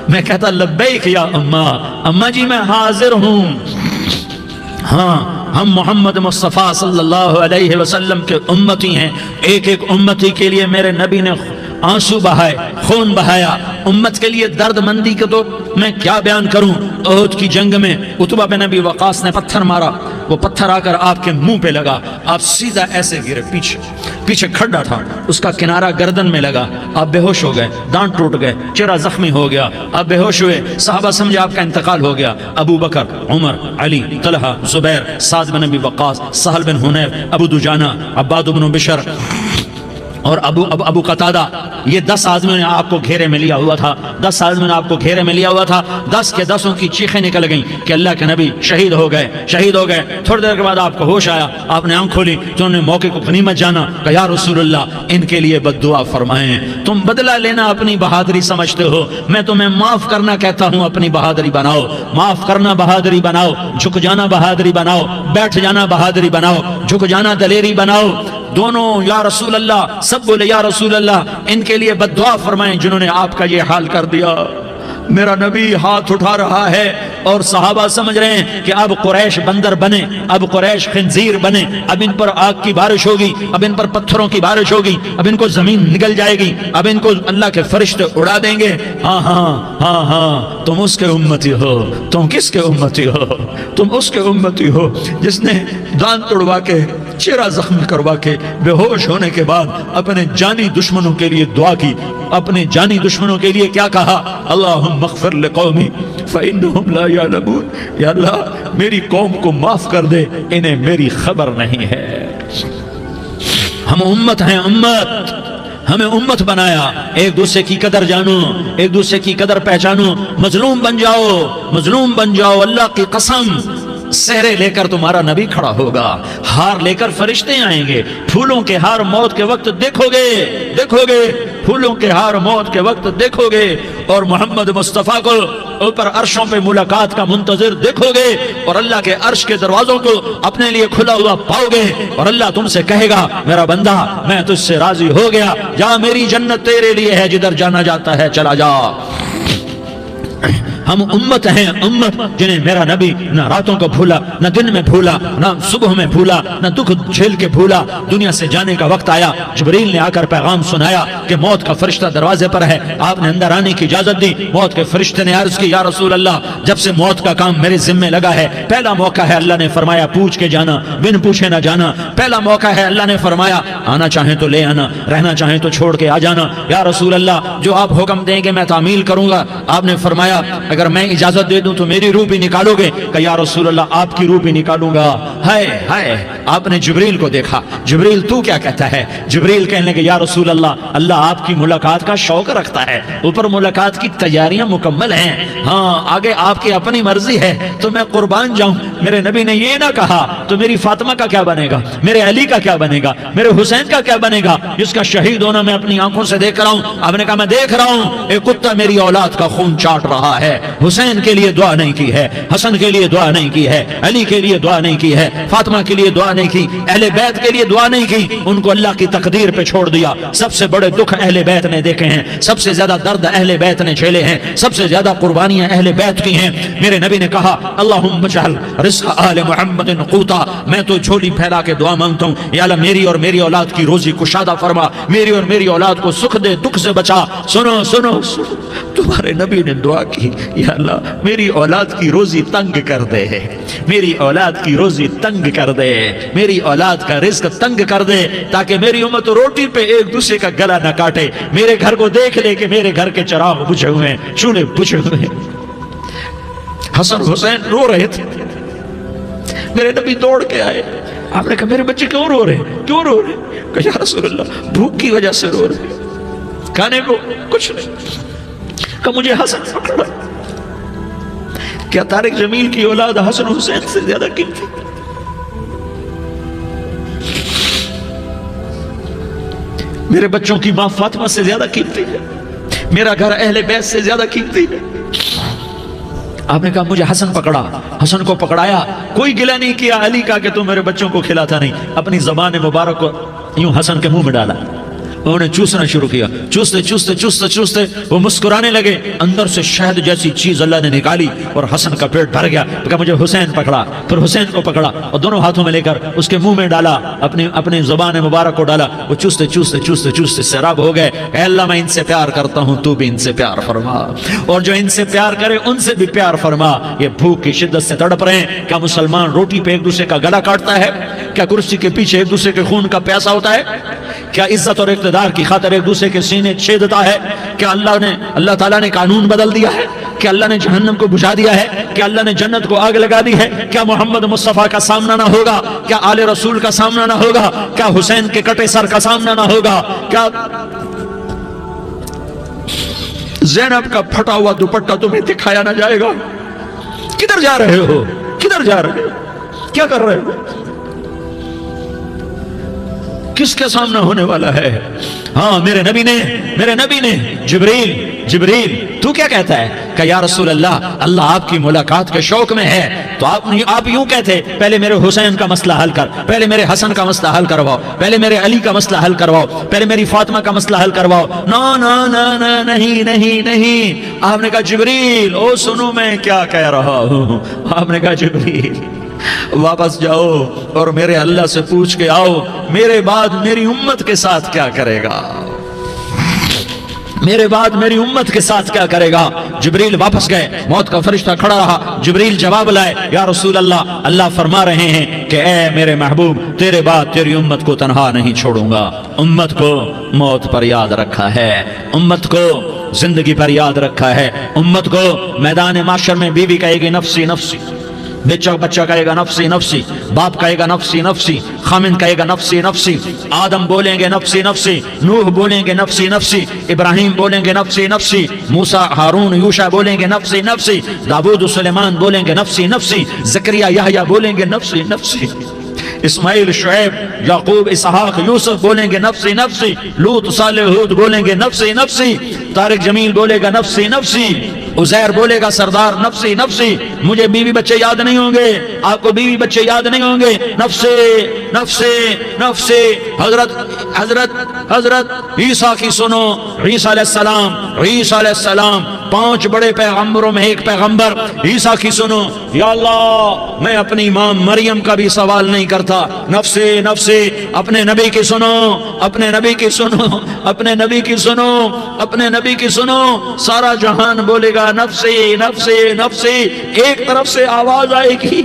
میں کہتا لبیک یا اماں، اماں جی میں حاضر ہوں۔ ہاں، ہم محمد مصطفیٰ صلی اللہ علیہ وسلم کے امتی ہیں، ایک ایک امتی کے لیے میرے نبی نے آنسو بہائے، خون بہایا، امت کے لیے درد مندی کے تو میں کیا بیان کروں۔ احد کی جنگ میں عتبہ بن ابی وقاص نے پتھر مارا، وہ پتھر آ کر آپ کے منہ پہ لگا، آپ سیدھا ایسے گرے، پیچھے کھڈا تھا، اس کا کنارہ گردن میں لگا، آپ بے ہوش ہو گئے، دانت ٹوٹ گئے، چہرہ زخمی ہو گیا، آپ بے ہوش ہوئے، صحابہ سمجھے آپ کا انتقال ہو گیا۔ ابو بکر، عمر، علی، طلحہ، زبیر، سعد بن ابی وقاص، سہل بن حنیف، ابو دجانہ، عباد بن بشر، اور ابو قتادہ، یہ 10 آدمیوں نے آپ کو گھیرے میں لیا ہوا تھا، 10 آدمیوں نے آپ کو گھیرے میں لیا ہوا تھا، 10 کے 10 کی چیخیں نکل گئیں کہ اللہ کے نبی شہید ہو گئے، شہید ہو گئے۔ تھوڑی دیر کے بعد آپ کو ہوش آیا، آپ نے آنکھ کھولی تو انہوں نے موقع کو غنیمت جانا کہ یا رسول اللہ ان کے لیے بد دعا فرمائیں۔ تم بدلہ لینا اپنی بہادری سمجھتے ہو، میں تمہیں معاف کرنا کہتا ہوں اپنی بہادری بناؤ، معاف کرنا بہادری بناؤ، جھک جانا بہادری بناؤ، بیٹھ جانا بہادری بناؤ، جھک جانا دلیری بناؤ۔ دونوں یا رسول اللہ، سب بولے یا رسول اللہ ان کے لیے بد دعا فرمائیں جنہوں نے آپ کا یہ حال کر دیا۔ میرا نبی ہاتھ اٹھا رہا ہے اور صحابہ سمجھ رہے ہیں کہ اب قریش بندر بنے، اب قریش خنزیر بنے، اب ان پر آگ کی بارش ہوگی، اب ان پر پتھروں کی بارش ہوگی، اب ان کو زمین نگل جائے گی، اب ان کو اللہ کے فرشتے اڑا دیں گے۔ ہاں ہاں ہاں ہاں، تم اس کے امتی ہو۔ تم کس کے امتی ہو؟ تم اس کے امتی ہو جس نے دان توڑوا کے، چہرہ زخمی کروا کے، بے ہوش ہونے کے بعد اپنے جانی دشمنوں کے لیے دعا کی، اپنے جانی دشمنوں کے لیے کیا کہا؟ اللہم اغفر لقومی فإنہم لا یعلمون، یا اللہ میری قوم کو معاف کر دے، انہیں میری خبر نہیں ہے۔ ہم امت ہیں، امت، ہمیں امت بنایا، ایک دوسرے کی قدر جانو، ایک دوسرے کی قدر پہچانو، مظلوم بن جاؤ، مظلوم بن جاؤ۔ اللہ کی قسم سہرے لے کر تمہارا نبی کھڑا ہوگا، ہار لے کر فرشتے آئیں گے، پھولوں کے ہار موت کے وقت دیکھو گے، دیکھو گے، پھولوں کے ہار موت کے وقت دیکھو گے، اور محمد مصطفیٰ کو اوپر عرشوں پہ ملاقات کا منتظر دیکھو گے، اور اللہ کے عرش کے دروازوں کو اپنے لیے کھلا ہوا پاؤ گے، اور اللہ تم سے کہے گا میرا بندہ میں تجھ سے راضی ہو گیا، جا میری جنت تیرے لیے ہے، جدھر جانا جاتا ہے چلا جا۔ ہم امت ہیں، امت جنہیں میرا نبی نہ راتوں کو بھولا، نہ دن میں بھولا، نہ صبح میں بھولا، نہ دکھ جھیل کے بھولا۔ دنیا سے جانے کا وقت آیا، جبریل نے آ کر پیغام سنایا کہ موت کا فرشتہ دروازے پر ہے، آپ نے اندر آنے کی اجازت دی۔ موت کے فرشتے نے عرض کی یا رسول اللہ جب سے موت کا کام میرے ذمہ لگا ہے، پہلا موقع ہے، اللہ نے فرمایا پوچھ کے جانا، بن پوچھے نہ جانا، پہلا موقع ہے، اللہ نے فرمایا آنا چاہیں تو لے آنا، رہنا چاہیں تو چھوڑ کے آ جانا۔ یا رسول اللہ جو آپ حکم دیں گے میں تعمیل کروں گا۔ آپ نے فرمایا اگر میں اجازت دے دوں تو میری روح بھی نکالو گے؟ کہ یا رسول اللہ آپ کی روح بھی نکالوں گا۔ ہائے ہائے، آپ نے جبریل کو دیکھا، جبریل تو کیا کہتا ہے؟ جبریل کہنے لگے یا رسول اللہ اللہ آپ کی ملاقات کا شوق رکھتا ہے، اوپر ملاقات کی تیاریاں مکمل ہیں، ہاں آگے آپ کی اپنی مرضی ہے تو میں قربان جاؤں۔ میرے نبی نے یہ نہ کہا تو میری فاطمہ کا کیا بنے گا، میرے علی کا کیا بنے گا، میرے حسین کا کیا بنے گا جس کا شہید ہونا میں اپنی آنکھوں سے دیکھ رہا ہوں۔ آپ نے کہا میں دیکھ رہا ہوں ایک کتا میری اولاد کا خون چاٹ رہا ہے، حسین کے لیے دعا نہیں کی ہے، حسن کے لیے دعا نہیں کی ہے، علی کے لیے دعا نہیں کی ہے، فاطمہ کے لیے دعا نہیں کی، اہل بیت کے لیے دعا نہیں کی، ان کو اللہ کی تقدیر پہ چھوڑ دیا۔ سب سے بڑے دکھ اہل بیت نے دیکھے ہیں، سب سے زیادہ درد اہل بیت نے جھیلے ہیں، سب سے زیادہ قربانیاں اہل بیت کی ہیں۔ میرے نبی نے کہا اللہم اجعل رزق آل محمد قوتا، میں تو جھولی پھیلا کے دعا مانگتا ہوں یا اللہ میری اور میری اولاد کی روزی کشادہ فرما، میری اور میری اولاد کو سکھ دے، دکھ سے بچا۔ سنو سنو سنو، تمہارے نبی نے دعا کی یا اللہ میری اولاد کی روزی تنگ کر دے، میری اولاد کی روزی تنگ کر دے، میری اولاد کا رزق تنگ کر دے تاکہ میری امت روٹی پہ ایک دوسرے کا گلا نہ کاٹے، میرے گھر کو دیکھ لے کہ میرے گھر کے چراغ بجھے ہوئے ہیں، چولہے بجھے ہوئے ہیں۔ حسن حسین رو رہے تھے، میرے نبی دوڑ کے آئے، آپ نے کہا میرے بچے کیوں رو رہے ہیں، کیوں رو رہے ہیں؟ کہ یا رسول اللہ بھوک کی وجہ سے رو رہے ہیں، کھانے کو کچھ نہیں۔ کہ مجھے حسن پکڑا، کیا طارق جمیل کی اولاد حسن حسین سے زیادہ قیمتی؟ میرے بچوں کی ماں فاطمہ سے زیادہ قیمتی ہے، میرا گھر اہل بیت سے زیادہ قیمتی ہے۔ آپ نے کہا مجھے حسن پکڑا، حسن کو پکڑایا، کوئی گلہ نہیں کیا علی کا کہ تم میرے بچوں کو کھلاتا نہیں، اپنی زبان مبارک کو یوں حسن کے منہ میں ڈالا، انہوں نے چوسنا شروع کیا، چوستے چوستے چوستے چوستے وہ مسکرانے لگے، اندر سے شہد جیسی چیز اللہ نے نکالی اور حسن کا پیٹ بھر گیا۔ کہا مجھے حسین پکڑا، پھر حسین کو پکڑا اور دونوں ہاتھوں میں لے کر اس کے منہ میں ڈالا، اپنی زبان مبارک کو ڈالا، وہ چوستے چوستے چوستے چوستے سیراب ہو گئے۔ اے اللہ میں ان سے پیار کرتا ہوں، تو بھی ان سے پیار فرما، اور جو ان سے پیار کرے ان سے بھی پیار فرما۔ یہ بھوک کی شدت سے تڑپ رہے ہیں، کیا مسلمان روٹی پہ ایک دوسرے کا گلا کاٹتا ہے؟ کیا کرسی کے پیچھے ایک دوسرے کے خون کا پیاسا ہوتا ہے؟ کیا عزت اور اقتدار کی خاطر ایک دوسرے کے سینے چھیدتا ہے؟ کیا اللہ تعالیٰ نے قانون بدل دیا ہے؟ کیا اللہ نے جہنم کو بجھا دیا ہے؟ کیا اللہ نے جنت کو آگ لگا دی ہے؟ کیا محمد مصطفیٰ کا سامنا نہ ہوگا؟ کیا آل رسول کا سامنا نہ ہوگا؟ کیا حسین کے کٹے سر کا سامنا نہ ہوگا؟ کیا زینب کا پھٹا ہوا دوپٹہ تمہیں دکھایا نہ جائے گا؟ کدھر جا رہے ہو؟ کدھر جا رہے ہو؟ کیا کر رہے ہو؟ کس کے سامنا ہونے والا ہے؟ ہاں میرے نبی نے جبریل تو کیا کہتا ہے کہ یا رسول اللہ آپ کی ملاقات کے شوق میں ہے، تو آپ یوں کہتے پہلے میرے حسین کا مسئلہ حل کر، پہلے میرے حسن کا مسئلہ حل کرواؤ، پہلے میرے علی کا مسئلہ حل کرواؤ، پہلے میری فاطمہ کا مسئلہ حل کرواؤ۔ نہیں، آپ نے کہا جبریل سنو میں کیا کہہ رہا ہوں۔ آپ نے کہا جبریل واپس جاؤ اور میرے اللہ سے پوچھ کے آؤ میرے بعد میری امت کے ساتھ کیا کرے گا، میرے بعد میری امت کے ساتھ کیا کرے گا۔ جبریل واپس گئے، موت کا فرشتہ کھڑا رہا، جبریل جواب لائے، یا رسول اللہ فرما رہے ہیں کہ اے میرے محبوب تیرے بعد تیری امت کو تنہا نہیں چھوڑوں گا۔ امت کو موت پر یاد رکھا ہے، امت کو زندگی پر یاد رکھا ہے، امت کو میدان معاشر میں بیوی کہے گی نفسی نفسی، بچہ کہے گا نفسی نفسی، باپ کہے گا نفسی نفسی، خامن کہے گا نفسی نفسی، آدم بولیں گے نفسی نفسی، نوح بولیں گے نفسی نفسی، ابراہیم بولیں گے نفسی نفسی، موسیٰ ہارون یوشع بولیں گے نفسی نفسی، داؤد سلیمان بولیں گے نفسی نفسی، زکریا یحییٰ بولیں گے نفسی نفسی، اسماعیل شعیب یعقوب اسحاق یوسف بولیں گے نفسی نفسی، لوط صالح ہود بولیں گے نفسی نفسی، طارق جمیل بولے گا نفسی نفسی، عزیر بولے گا سردار نفسی نفسی، مجھے بیوی بچے یاد نہیں ہوں گے، آپ کو بیوی بچے یاد نہیں ہوں گے، نفسی نفسی نفسی۔ حضرت عیسیٰ کی سنو، عیسیٰ علیہ السلام 5 بڑے پیغمبروں میں ایک پیغمبر، عیسیٰ کی سنو، یا اللہ میں اپنی ماں مریم کا بھی سوال نہیں کرتا، نفسی نفسی۔ اپنے نبی کی سنو، اپنے نبی کی سنو، اپنے نبی کی سنو، اپنے نبی کی سنو، سارا جہان بولے گا نفسی نفسی نفسی۔ ایک طرف سے آواز آئے گی،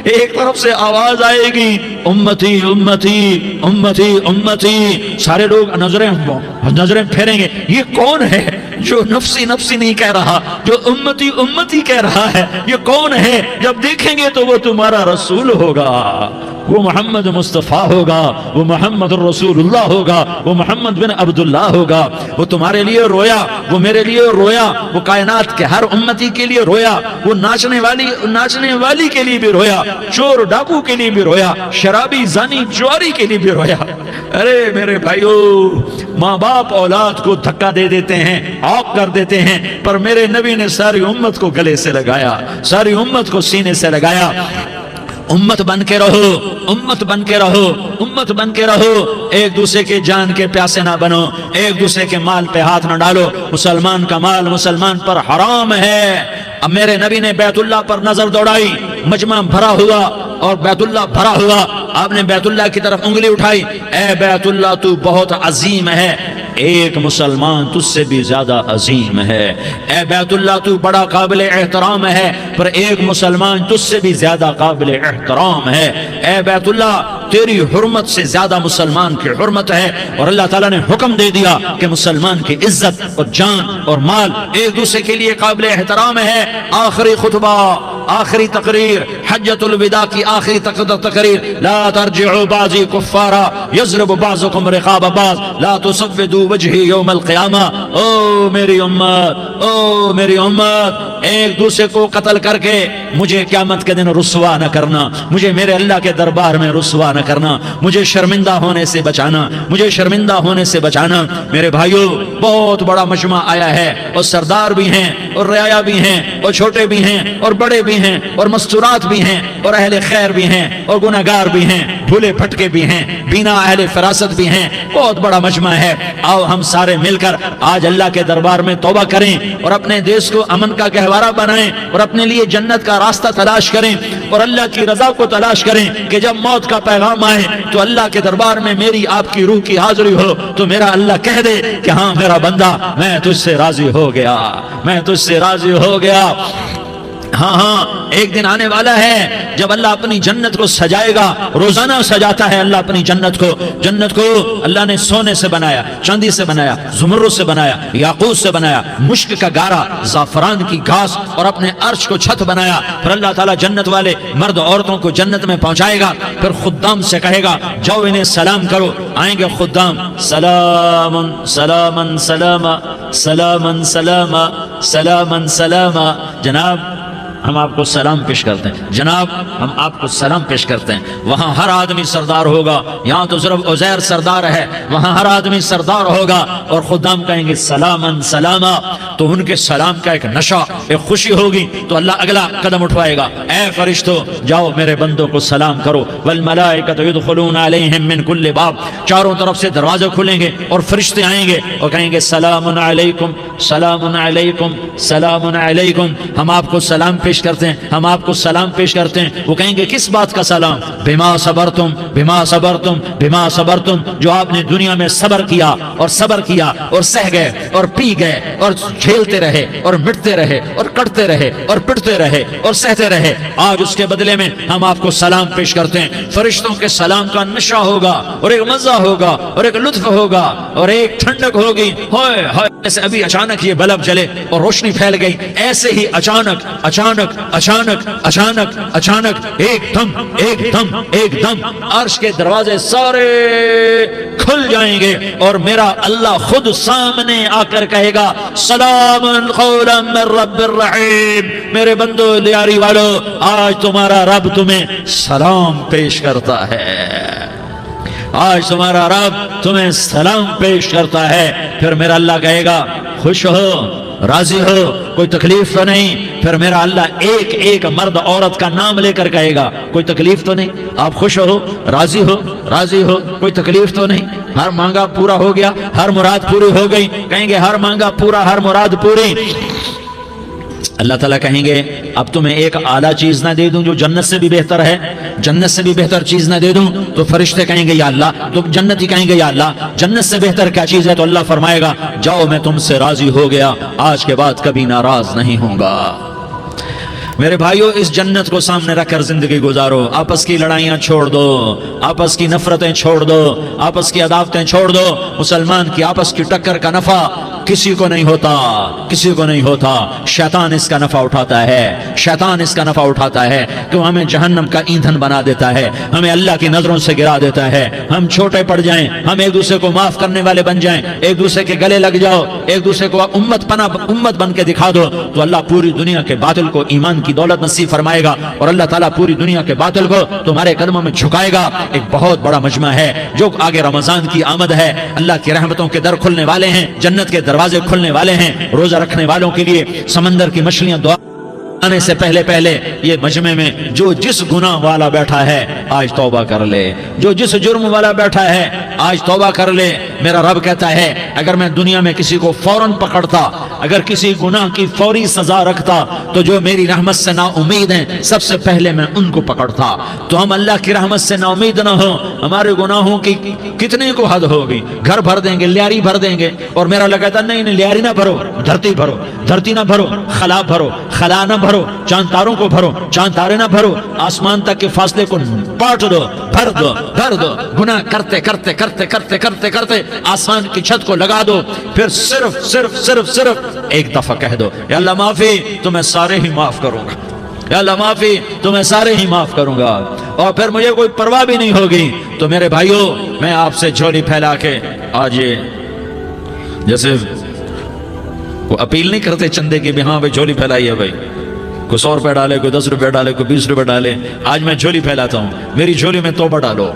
ایک طرف سے آواز آئے گی، امتی امتی امتی امتی۔ سارے لوگ نظریں پھیریں گے، یہ کون ہے جو نفسی نفسی نہیں کہہ رہا، جو امتی امتی کہہ رہا ہے؟ یہ کون ہے؟ جب دیکھیں گے تو وہ تمہارا رسول ہوگا، وہ محمد مصطفیٰ ہوگا، وہ محمد الرسول اللہ ہوگا، وہ محمد بن عبداللہ ہوگا۔ وہ تمہارے لیے رویا، وہ میرے لیے رویا، وہ کائنات کے ہر امتی کے لیے رویا، وہ ناچنے والی کے لیے بھی رویا، چور ڈاکو کے لیے بھی رویا، شرابی زانی جواری کے لیے بھی رویا۔ ارے میرے بھائیو، ماں باپ اولاد کو دھکا دے دیتے ہیں، عاق کر دیتے ہیں، پر میرے نبی نے ساری امت کو گلے سے لگایا، ساری امت کو سینے سے لگایا۔ امت بن کے رہو، امت بن کے رہو، امت بن کے رہو، ایک دوسرے کے جان کے پیاسے نہ بنو، ایک دوسرے کے مال پہ ہاتھ نہ ڈالو۔ مسلمان کا مال مسلمان پر حرام ہے۔ اب میرے نبی نے بیت اللہ پر نظر دوڑائی، مجمع بھرا ہوا اور بیت اللہ بھرا ہوا، آپ نے بیت اللہ کی طرف انگلی اٹھائی، اے بیت اللہ تو بہت عظیم ہے، ایک مسلمان تجھ سے بھی زیادہ عظیم ہے۔ اے بیت اللہ تو بڑا قابل احترام ہے، پر ایک مسلمان تجھ سے بھی زیادہ قابل احترام ہے۔ اے بیت اللہ تیری حرمت سے زیادہ مسلمان کی حرمت ہے، اور اللہ تعالیٰ نے حکم دے دیا کہ مسلمان کی عزت اور جان اور مال ایک دوسرے کے لیے قابل احترام ہے۔ آخری خطبہ، آخری تقریر، حجۃ الوداع کی آخری تقریر، لا ترجعوا بعضی کفارا یضرب بعضکم رقاب بعض لا تسودوا وجہی یوم القیامہ۔ او میری امت، او میری امت، ایک دوسرے کو قتل کر کے مجھے قیامت کے دن رسوا نہ کرنا، مجھے میرے اللہ کے دربار میں رسوا نہ کرنا، مجھے شرمندہ ہونے سے بچانا، مجھے شرمندہ ہونے سے بچانا۔ میرے بھائیو، بہت بڑا مجمع آیا ہے، اور سردار بھی ہیں اور رعایا بھی ہیں اور چھوٹے بھی ہیں اور بڑے بھی ہیں اور مستورات بھی ہیں اور اہل خیر بھی ہیں اور گناہگار بھی ہیں، بھولے بھٹکے بھی ہیں، بینا اہل فراست بھی ہیں، بہت بڑا مجمع ہے۔ آؤ ہم سارے مل کر آج اللہ کے دربار میں توبہ کریں اور اپنے دیش کو امن کا گہوارہ بنائیں اور اپنے لیے جنت کا راستہ تلاش کریں اور اللہ کی رضا کو تلاش کریں کہ جب موت کا پیغام آئے تو اللہ کے دربار میں میری آپ کی روح کی حاضری ہو تو میرا اللہ کہہ دے کہ ہاں میرا بندہ، میں تجھ سے راضی ہو گیا، میں تجھ سے راضی ہو گیا۔ ہاں ہاں ایک دن آنے والا ہے جب اللہ اپنی جنت کو سجائے گا. روزانہ سجاتا ہے اللہ اپنی جنت کو. جنت کو اللہ نے سونے سے بنایا, چاندی سے بنایا, زمرد سے بنایا, یاقوت سے بنایا, مشک کا گارا, زعفران کی گھاس اور اپنے عرش کو چھت بنایا. پھر اللہ تعالیٰ جنت والے مرد عورتوں کو جنت میں پہنچائے گا. پھر خدام سے کہے گا جاؤ انہیں سلام کرو. آئیں گے خدام, سلام سلام سلام سلام سلام سلام سلام. جناب ہم آپ کو سلام پیش کرتے ہیں, جناب ہم آپ کو سلام پیش کرتے ہیں. وہاں ہر آدمی سردار ہوگا. یہاں تو صرف عزیر سردار ہے, وہاں ہر آدمی سردار ہوگا. اور خدام کہیں گے سلامن سلاما, تو ان کے سلام کا ایک نشہ, ایک خوشی ہوگی. تو اللہ اگلا قدم اٹھوائے گا, اے فرشتو جاؤ میرے بندوں کو سلام کرو. والملائکۃ یدخلون علیہم من کل باب, چاروں طرف سے دروازے کھلیں گے اور فرشتے آئیں گے اور کہیں گے سلام علیکم سلام علیکم سلام علیکم. ہم آپ کو سلام پیش کرتے ہیں, ہم آپ کو سلام پیش کرتے ہیں. وہ کہیں گے کس بات کا سلام؟ بما صبرتم بما صبرتم بما صبرتم, جو آپ نے دنیا میں صبر کیا اور صبر کیا اور سہ گئے اور پی گئے اور جھیلتے رہے اور مٹتے رہے اور کٹتے رہے اور پٹتے رہے اور سہتے رہے, آج اس کے بدلے میں ہم آپ کو سلام پیش کرتے ہیں. فرشتوں کے سلام کا نشہ ہوگا اور ایک مزہ ہوگا اور ایک لطف ہوگا اور ایک ٹھنڈک ہوگی. ہوئے ہوئے, ایسے ابھی اچانک یہ بلب جلے اور روشنی پھیل گئی, ایسے ہی اچانک اچانک اچانک اچانک اچانک ایک دم ایک دم ایک دم عرش کے دروازے سارے کھل جائیں گے اور میرا اللہ خود سامنے آ کر کہے گا سلام قولا من رب الرحیم. میرے بندو لیاری والو, آج تمہارا رب تمہیں سلام پیش کرتا ہے, آج تمہارا رب تمہیں سلام پیش کرتا ہے. پھر میرا اللہ کہے گا خوش ہو, راضی ہو, کوئی تکلیف تو نہیں. پھر میرا اللہ ایک ایک مرد عورت کا نام لے کر کہے گا کوئی تکلیف تو نہیں, آپ خوش ہو, راضی ہو, راضی ہو, کوئی تکلیف تو نہیں, ہر مانگا پورا ہو گیا, ہر مراد پوری ہو گئی. کہیں گے ہر مانگا پورا, ہر مراد پوری. اللہ تعالیٰ کہیں گے اب تمہیں ایک اعلیٰ چیز نہ دے دوں جو جنت سے بھی بہتر ہے, جنت سے بھی بہتر چیز نہ دے دوں؟ تو فرشتے کہیں گے یا اللہ, تو جنتی کہیں گے یا اللہ جنت سے بہتر کیا چیز ہے؟ تو اللہ فرمائے گا جاؤ میں تم سے راضی ہو گیا, آج کے بعد کبھی ناراض نہیں ہوں گا. میرے بھائیوں, اس جنت کو سامنے رکھ کر زندگی گزارو. آپس کی لڑائیاں چھوڑ دو, آپس کی نفرتیں چھوڑ دو, آپس کی عداوتیں چھوڑ دو. مسلمان کی آپس کی ٹکر کا نفع کسی کو نہیں ہوتا, کسی کو نہیں ہوتا. شیطان اس کا نفع اٹھاتا ہے, شیطان اس کا نفع اٹھاتا ہے کہ ہمیں جہنم کا ایندھن بنا دیتا ہے, ہمیں اللہ کی نظروں سے گرا دیتا ہے. ہم چھوٹے پڑ جائیں, ہم ایک دوسرے کو معاف کرنے والے بن جائیں, ایک دوسرے کے گلے لگ جاؤ, ایک دوسرے کو امت بن کے دکھا دو, تو اللہ پوری دنیا کے باطل کو ایمان کی دولت نصیب فرمائے گا اور اللہ تعالیٰ پوری دنیا کے باطل کو تمہارے قدموں میں جھکائے گا. ایک بہت بڑا مجمع ہے جو آگے رمضان کی آمد ہے, اللہ کی رحمتوں کے در کھلنے والے ہیں, جنت کے دروازے کھلنے والے ہیں. روزہ رکھنے والوں کے لیے سمندر کی مچھلیاں دعا آنے سے پہلے پہلے یہ مجمع میں جو جس گناہ والا بیٹھا ہے آج توبہ کر لے, جو جس جرم والا بیٹھا ہے آج توبہ کر لے. میرا رب کہتا ہے اگر میں دنیا میں کسی کو فوراً پکڑتا, اگر کسی گناہ کی فوری سزا رکھتا, تو جو میری رحمت سے نا امید ہیں سب سے پہلے میں ان کو پکڑتا. تو ہم اللہ کی رحمت سے نا امید نہ ہوں, ہمارے گناہوں کی کتنے کو حد ہوگی, گھر بھر دیں گے, لیاری بھر دیں گے. اور میرا اللہ کہتا نہیں نہیں, لیاری نہ بھرو, دھرتی بھرو, دھرتی نہ بھرو, خلا بھرو, خلا نہ بھرو, چاند تاروں کو بھرو, چاند تارے نہ بھرو, آسمان تک کے فاصلے کو بانٹ دو, بھر دو, بھر دو. گناہ کرتے کرتے کرتے کرتے کرتے کرتے آسمان کی چھت کو لگا دو. پھر صرف صرف صرف صرف ایک دفعہ کہہ دو یا اللہ معافی, تو میں سارے ہی معاف کروں گا, یا اللہ معافی, تو میں سارے ہی معاف کروں گا. اور پھر مجھے کوئی پرواہ بھی نہیں ہوگی. تو میرے بھائیوں, میں آپ سے جھولی پھیلا کے آج یہ جیسے وہ اپیل نہیں کرتے چندے کی بھی, ہاں بھائی جھولی پھیلائی ہے بھائی, کوئی 100 روپے ڈالے, کوئی 10 روپے ڈالے, کوئی 20 روپے ڈالے. آج میں جھولی پھیلاتا ہوں, میری جھولی میں توبہ ڈالو,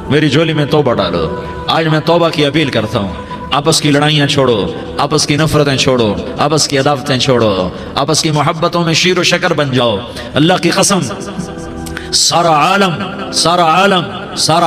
میری جھولی میں توبہ ڈالو. آج میں توبہ کی اپیل کرتا ہوں. آپس کی لڑائیاں چھوڑو, آپس کی نفرتیں چھوڑو, آپس کی عداوتیں چھوڑو, آپس کی محبتوں میں شیر و شکر بن جاؤ. اللہ کی قسم سارا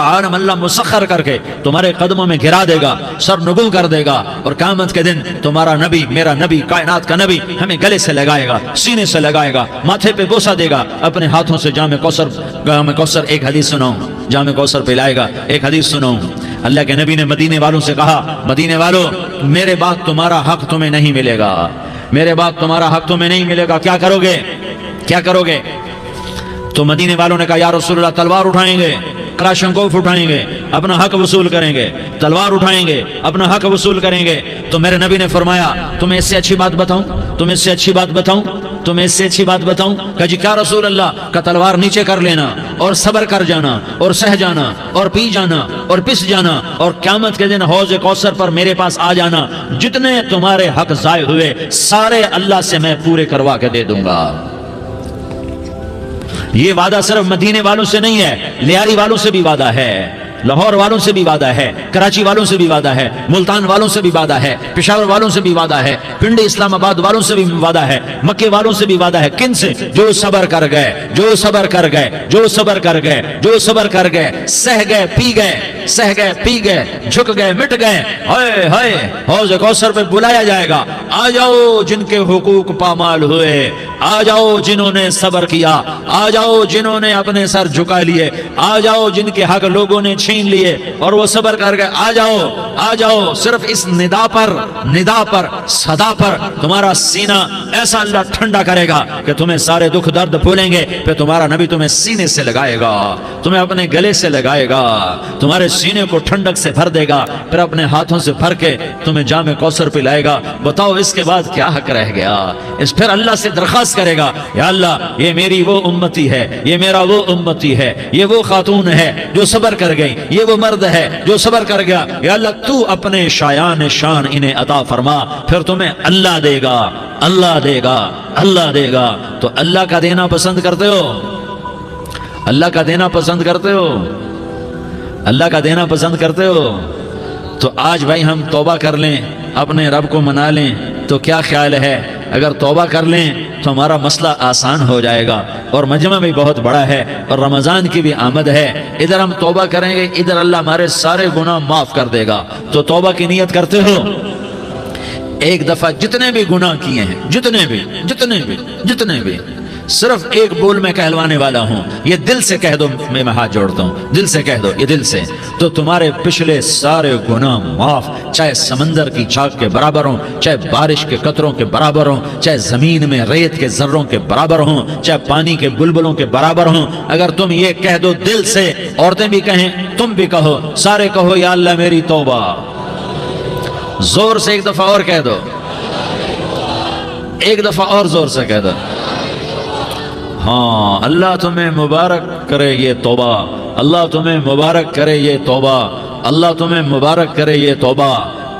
عالم اللہ مسخر کر کے تمہارے قدموں میں گرا دے گا, سر نگوں کر دے گا. اور قیامت کے دن تمہارا نبی, میرا نبی, کائنات کا نبی ہمیں گلے سے لگائے گا, سینے سے لگائے گا, ماتھے پہ بوسہ دے گا, اپنے ہاتھوں سے جام کوثر ایک حدیث سناؤں, جام کوثر پلائے گا. ایک حدیث سنو, اللہ کے نبی نے مدینے والوں سے کہا, مدینے والوں میرے بعد تمہارا حق تمہیں نہیں ملے گا, میرے بعد تمہارا حق تمہیں نہیں ملے گا. کیا کرو گے؟ کیا کرو گے؟ تو مدینے والوں نے کہا یا رسول اللہ تلوار اٹھائیں گے، کلاشنکوف اٹھائیں گے، اپنا حق وصول کریں گے، تلوار اٹھائیں گے، اپنا حق وصول کریں گے۔ تو میرے نبی نے فرمایا تمہیں اس سے اچھی بات بتاؤں، تمہیں اس سے اچھی بات بتاؤں، تمہیں اس سے اچھی بات بتاؤں؟ کہا جی کیا رسول اللہ؟ کا تلوار نیچے کر لینا اور صبر کر جانا اور سہ جانا اور پی جانا اور پس جانا اور قیامت کے دن حوض کوثر پر میرے پاس آ جانا، جتنے تمہارے حق ضائع ہوئے سارے اللہ سے میں پورے کروا کے دے دوں گا۔ یہ وعدہ صرف مدینے والوں سے نہیں ہے، لیاری والوں سے بھی وعدہ ہے، لاہور والوں سے بھی وعدہ ہے، کراچی والوں سے بھی وعدہ ہے، ملتان والوں سے بھی وعدہ ہے، پشاور والوں سے بھی وعدہ ہے، پنڈی اسلام آباد والوں سے بھی وعدہ ہے، مکے والوں سے بھی وعدہ ہے۔ کن سے؟ جو صبر کر گئے، جو صبر کر گئے، جو صبر کر گئے، جو صبر کر گئے، سہ گئے، پی گئے، سہ گئے، پی گئے، جھک گئے، مٹ گئے، ہائے ہائے حوض کوثر پہ بلایا جائے گا، آ جاؤ جن کے حقوق پامال ہوئے، آ جاؤ جنہوں نے صبر کیا، آ جاؤ جنہوں نے اپنے سر جھکا لیے، آ جاؤ جن کے حق لوگوں نے چھین لیے اور وہ صبر کر گئے، آ جاؤ آ جاؤ۔ صرف اس ندا پر صدا پر تمہارا سینہ ایسا اللہ ٹھنڈا کرے گا کہ تمہیں سارے دکھ درد بھولیں گے، پھر تمہارا نبی تمہیں سینے سے لگائے گا، تمہیں اپنے گلے سے لگائے گا، تمہارے سینے کو ٹھنڈک سے بھر دے گا، پھر اپنے ہاتھوں سے بھر کے تمہیں جام کوثر پلائے گا۔ بتاؤ اس کے بعد کیا حق رہ گیا؟ اس پھر اللہ سے درخواست کرے گا یا اللہ یہ میری وہ امتی ہے، یہ میرا وہ امتی ہے، یہ وہ خاتون ہے جو صبر کر گئی، یہ وہ مرد ہے جو صبر کر گیا، یا اللہ تو اپنے شایان شان انہیں عطا فرما، پھر تمہیں اللہ دے گا، اللہ دے گا، اللہ دے گا۔ تو اللہ کا دینا پسند کرتے ہو؟ اللہ کا دینا پسند کرتے ہو؟ اللہ کا دینا پسند کرتے ہو؟ تو آج بھائی ہم توبہ کر لیں، اپنے رب کو منا لیں، تو کیا خیال ہے اگر توبہ کر لیں تو ہمارا مسئلہ آسان ہو جائے گا، اور مجمع بھی بہت بڑا ہے اور رمضان کی بھی آمد ہے، ادھر ہم توبہ کریں گے، ادھر اللہ ہمارے سارے گناہ معاف کر دے گا۔ تو توبہ کی نیت کرتے ہو؟ ایک دفعہ جتنے بھی گناہ کیے ہیں، جتنے بھی صرف ایک بول میں کہلوانے والا ہوں، یہ دل سے کہہ دو، میں ہاتھ جوڑتا ہوں، دل سے کہہ دو، یہ دل سے، تو تمہارے پچھلے سارے گناہ معاف، چاہے سمندر کی جھاگ کے برابر ہوں، چاہے بارش کے قطروں کے برابر ہوں، چاہے زمین میں ریت کے ذروں کے برابر ہوں، چاہے پانی کے بلبلوں کے برابر ہوں۔ اگر تم یہ کہہ دو دل سے، عورتیں بھی کہیں، تم بھی کہو، سارے کہو یا اللہ میری توبہ، زور سے ایک دفعہ اور کہہ دو، ایک دفعہ اور زور سے کہہ دو۔ ہاں اللہ تمہیں مبارک کرے یہ توبہ، اللہ تمہیں مبارک کرے یہ توبہ، اللہ تمہیں مبارک کرے یہ توبہ۔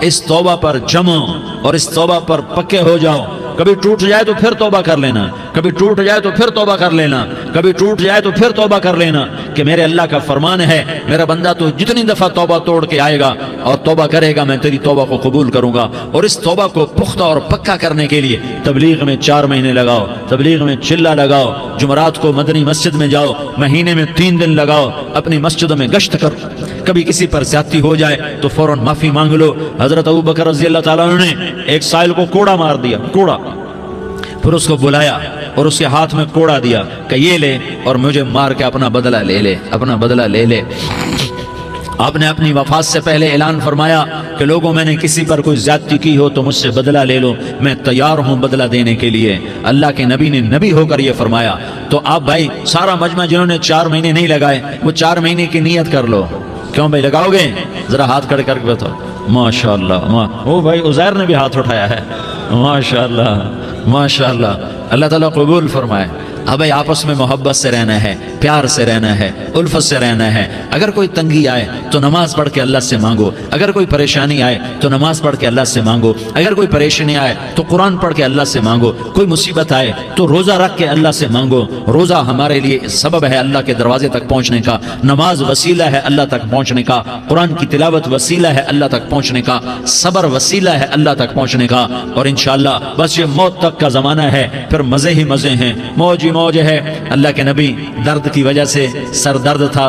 اس توبہ پر جمو اور اس توبہ پر پکے ہو جاؤ۔ کبھی ٹوٹ جائے تو پھر توبہ کر لینا، کبھی ٹوٹ جائے تو پھر توبہ کر لینا، کبھی ٹوٹ جائے تو پھر توبہ کر لینا، کہ میرے اللہ کا فرمان ہے میرا بندہ تو جتنی دفعہ توبہ توڑ کے آئے گا اور توبہ کرے گا میں تیری توبہ کو قبول کروں گا۔ اور اس توبہ کو پختہ اور پکا کرنے کے لیے تبلیغ میں 4 مہینے لگاؤ، تبلیغ میں چلہ لگاؤ، جمعرات کو مدنی مسجد میں جاؤ، مہینے میں 3 دن لگاؤ، اپنی مسجدوں میں گشت کرو، کبھی کسی پر زیادتی ہو جائے تو فوراً معافی مانگ لو۔ حضرت ابوبکر رضی اللہ تعالیٰ عنہ نے ایک سائل کو کوڑا مار دیا، کوڑا، پھر اس کو بلایا اور اس کے ہاتھ میں کوڑا دیا کہ یہ لے اور مجھے مار کے اپنا بدلہ لے لے، اپنا بدلہ لے لے۔ آپ نے اپنی وفات سے پہلے اعلان فرمایا کہ لوگوں میں نے کسی پر کوئی زیادتی کی ہو تو مجھ سے بدلہ لے لو، میں تیار ہوں بدلہ دینے کے لیے۔ اللہ کے نبی نے نبی ہو کر یہ فرمایا۔ تو آپ بھائی سارا مجمع جنہوں نے 4 مہینے نہیں لگائے وہ 4 مہینے کی نیت کر لو۔ کیوں بھائی لگاؤ گے؟ ذرا ہاتھ کھڑے کر کے بتاؤ۔ ماشاءاللہ، وہ بھائی عزیر نے بھی ہاتھ اٹھایا ہے، ماشاءاللہ ماشاءاللہ، اللہ تعالیٰ قبول فرمائے۔ اب آپس میں محبت سے رہنا ہے، پیار سے رہنا ہے، الفت سے رہنا ہے۔ اگر کوئی تنگی آئے تو نماز پڑھ کے اللہ سے مانگو، اگر کوئی پریشانی آئے تو نماز پڑھ کے اللہ سے مانگو، اگر کوئی پریشانی آئے تو قرآن پڑھ کے اللہ سے مانگو، کوئی مصیبت آئے تو روزہ رکھ کے اللہ سے مانگو۔ روزہ ہمارے لیے سبب ہے اللہ کے دروازے تک پہنچنے کا، نماز وسیلہ ہے اللہ تک پہنچنے کا، قرآن کی تلاوت وسیلہ ہے اللہ تک پہنچنے کا، صبر وسیلہ ہے اللہ تک پہنچنے کا۔ اور انشاءاللہ بس یہ موت تک کا زمانہ ہے، پھر مزے ہی مزے ہیں، موج ہی موج ہے۔ اللہ کے نبی درد کی وجہ سے سر درد تھا،